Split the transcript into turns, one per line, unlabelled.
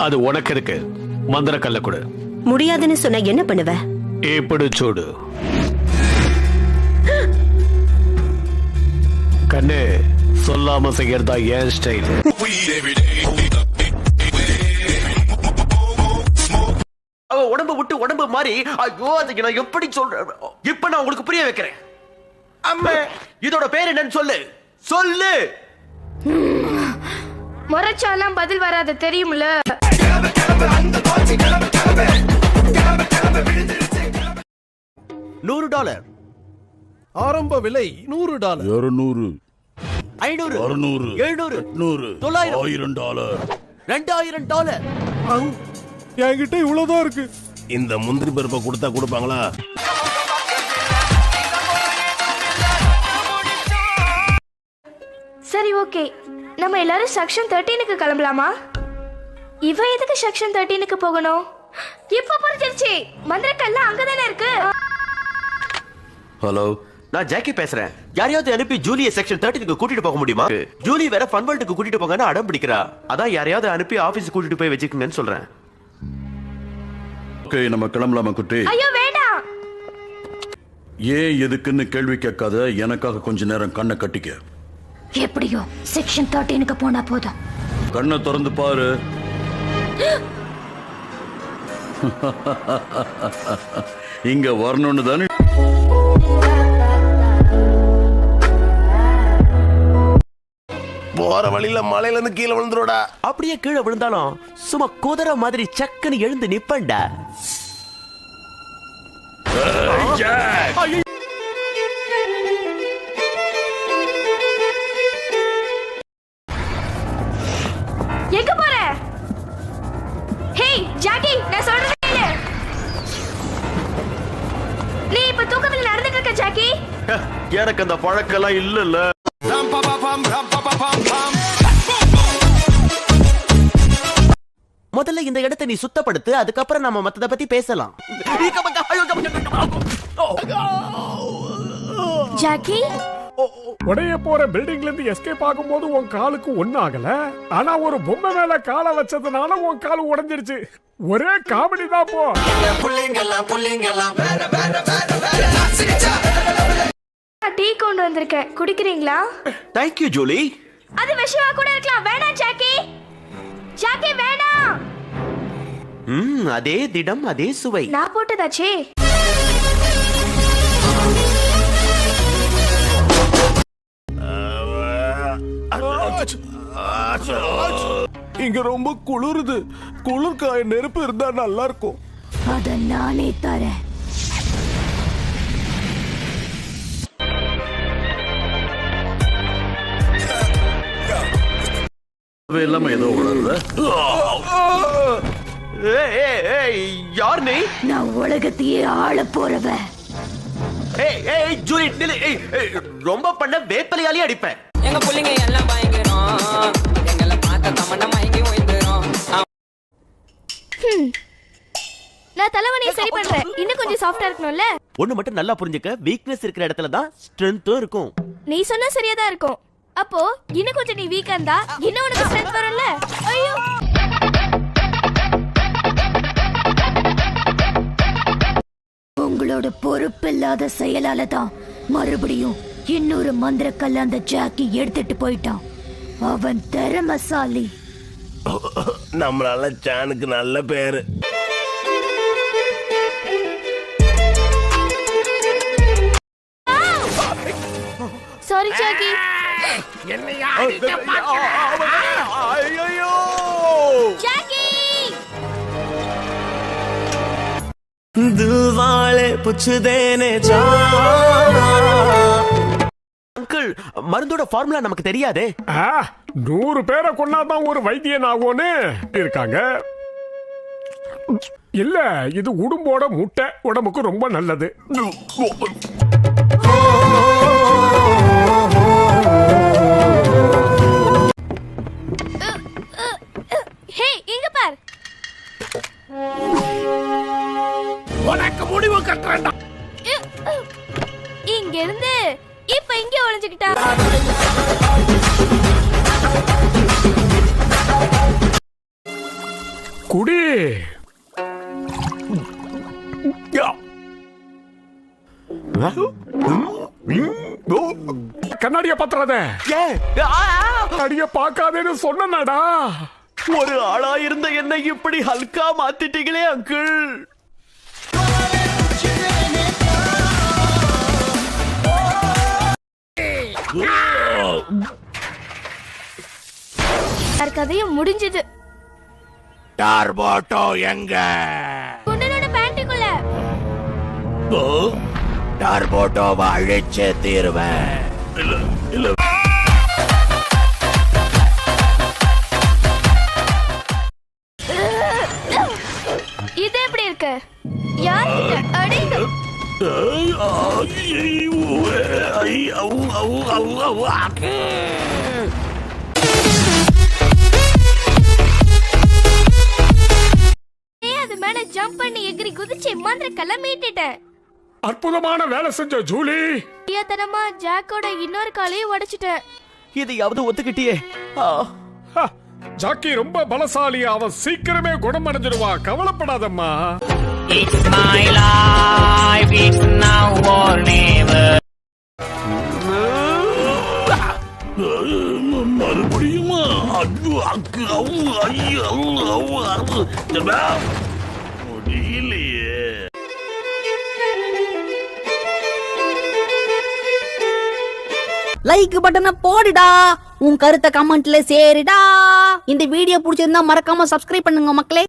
அது உனக்கு இருக்கு. மந்திர கல்ல கொடு.
முடியாதுன்னு சொன்னா என்ன பண்ணுவ?
இப்படி சூடு. கண்ணே, சொல்லாம செய்யறதா என் ஸ்டைல்.
அவ உடம்பு விட்டு உடம்பு மாறி, ஐயோ அதுக்கு நான் எப்படி சொல்றேன்? இப்ப நான் உங்களுக்கு புரிய வைக்கிறேன். அம்மா, இதோட பேர் என்னன்னு சொல்லு. சொல்லு.
முறைச்சாலாம் பதில் வராது தெரியும்ல.
$100.
ஆரம்ப விலை $100.
200
500
600
700
800
900
$1000
$2000.
என்கிட்ட இவ்வளவுதான் இருக்கு.
இந்த முந்திரி பருப்பை கொடுத்தா கொடுப்பாங்களா?
சரி ஓகே, நம்ம எல்லாரும் செக்ஷன் 13க்கு கிளம்பலாமா? இவ எதுக்கு செக்ஷன் 13க்கு போகணும்? இப்ப புரிஞ்சிருச்சு, மந்திரக்கல்ல அங்கதானே இருக்கு.
ஹலோ,
நான் ஜாக்கி பேசுறேன். யாரையாவது அனுப்பி ஜூலியை செக்ஷன் 13க்கு கூட்டிட்டு போக முடியுமா? ஜூலி வேற ஃபன் வேர்ல்டுக்கு கூட்டிட்டு போங்கன்னு அடம் பிடிக்கிறா. அதான் யாரையாவது அனுப்பி ஆபீஸ் கூட்டிட்டு போய் வச்சுக்கங்கன்னு சொல்றேன்.
ஓகே, நம்ம கிளம்பலாமா குட்டி?
ஐயோ வேண்டாம்.
ஏன் எதுக்குன்னு கேள்வி கேட்காத, எனக்காக கொஞ்ச நேரம் கண்ணை கட்டிக்க.
எப்படியோ செக்ஷன் 13க்கு போனா போதும்.
கண்ணை திறந்து பாரு. இங்க வரணும்னு தானே. போற வழியில மலையில இருந்து கீழே விழுந்துருடா.
அப்படியே கீழே விழுந்தாலும் சும்மா குதிரை மாதிரி சக்குன்னு எழுந்து நிப்பண்டா.
எங்க போற? ஹேய் ஜாக்கி, நான் சொல்றேன் கேளு. நீ இப்ப தூக்கத்துல நடந்துட்டு இருக்க ஜாக்கி.
எனக்கு அந்த பழக்கெல்லாம் இல்ல. முதல்ல இந்த இடத்தை நீ சுத்தப்படுத்து, அதுக்கப்புறம் நம்ம மத்தத பத்தி பேசலாம்.
ஜாக்கி,
உடைய போற பில்டிங்ல இருந்து எஸ்கேப் ஆகும்போது உன் காலுக்கு ஒண்ணு ஆகல. ஆனா ஒரு பொம்மை மேல காலை வச்சதுனால உன் கால் உடைஞ்சிருச்சு. ஒரே காமெடி தான் போ.
டீ கொண்டு வந்திருக்கேன், குடிக்கிறீங்களா?
Thank you Julie.
அது விஷயமா கூட இருக்கலாம். வேணாம் ஜாக்கி. ஜாக்கி வேணாம்.
அதே திடம் அதே சுவை.
நான் போட்டதாச்சே.
இங்க ரொம்ப குளிருது. குளிர்காய நெருப்பு இருந்தா நல்லா இருக்கும்.
அத நானே தரேன்.
இல்லாம ஏதோ உணர்வு.
யார் நீ?
நான் உலகத்தையே ஆள போறவ.
ஜூலி நில்லு. ரொம்ப பண்ண வேப்பலையாலே அடிப்பேன்.
எங்க புள்ளைங்க எல்லாம் பயங்கரம். எங்கள பார்த்த தமண்ட மயங்கி ஓய்ந்துரும்.
நான் தலைவனையை சரி பண்றேன். இன்னும் கொஞ்சம் சாஃப்ட்டா இருக்கணும்ல.
ஒண்ணு மட்டும் நல்லா புரிஞ்சுக்க, வீக்னஸ் இருக்கிற இடத்துல தான் ஸ்ட்ரெngthம் இருக்கும்.
நீ சொன்னா சரியா தான் இருக்கும். அப்போ இன்னும் கொஞ்சம் நீ வீக்கா இருந்தா இன்னும் உனக்கு ஸ்ட்ரெngth வரும்ல. ஐயோ,
உங்களோட பொறுப்பில்லாத செயலால தான் மறுபடியும் இன்னொரு மந்திரக்கல்ல அந்த ஜாக்கி எடுத்துட்டு போயிட்டான். அவன் திறமசாலி.
நம்மளால சானுக்கு நல்ல பேரு.
Sorry Jackie.
ஐயோ
ஜாக்கி,
दिलवाले पूछते ने அங்கிள், மருந்தோட ஃபார்முலா நமக்கு தெரியாதே.
100 பேரை கொண்டாதான் ஒரு வைத்தியன் ஆகும்னு இருக்காங்க. இல்ல, இது உடம்போட முட்டை உடம்புக்கு ரொம்ப நல்லது.
ஹே இங்க பார்.
உனக்கு முடிவு கட்டறேன்டா.
இங்க இருந்து இப்ப இங்க ஒளிஞ்சுக்கிட்டா.
குடி. கண்ணாடிய பாத்துறாத.
ஏன்?
கண்ணாடிய பாக்காதேன்னு சொன்னடா.
ஒரு ஆளா இருந்த என்னை இப்படி ஹல்கா மாத்திட்டீங்களே அங்கிள்.
கதையும் முடிஞ்சது.
டார்போட்டோ எங்க?
குண்டனோட பேண்ட்டுக்குள்ள.
டார்போட்டோவை அழிச்சே தீருவேன்.
இது எப்படி இருக்கு? யார்கிட்ட அடிங்க? அது மேல ஜம்ப் பண்ணி எகிரி குதிச்சு மந்திரக்கல்ல மீட்டிட்டேன்.
அற்புதமான வேலை செஞ்ச ஜூலி.
ஐயாத்தனமா ஜாக்கோட இன்னொரு காலையும் உடைச்சிட்டேன்.
இதையாவது ஒத்துக்கிட்டியே.
ஹ, ஜாக்கி ரொம்ப பலசாலி. அவன் சீக்கிரமே குணமடைஞ்சிடுவா, கவலைப்படாதம்மா.
It's my life, it's now or never.
மறுபடியுமா? முடியலையே.
லைக் பட்டனை போடுடா, உன் கருத்தை கமெண்ட்ல சேருடா. இந்த வீடியோ பிடிச்சிருந்தா மறக்காம சப்ஸ்கிரைப் பண்ணுங்க மக்களே.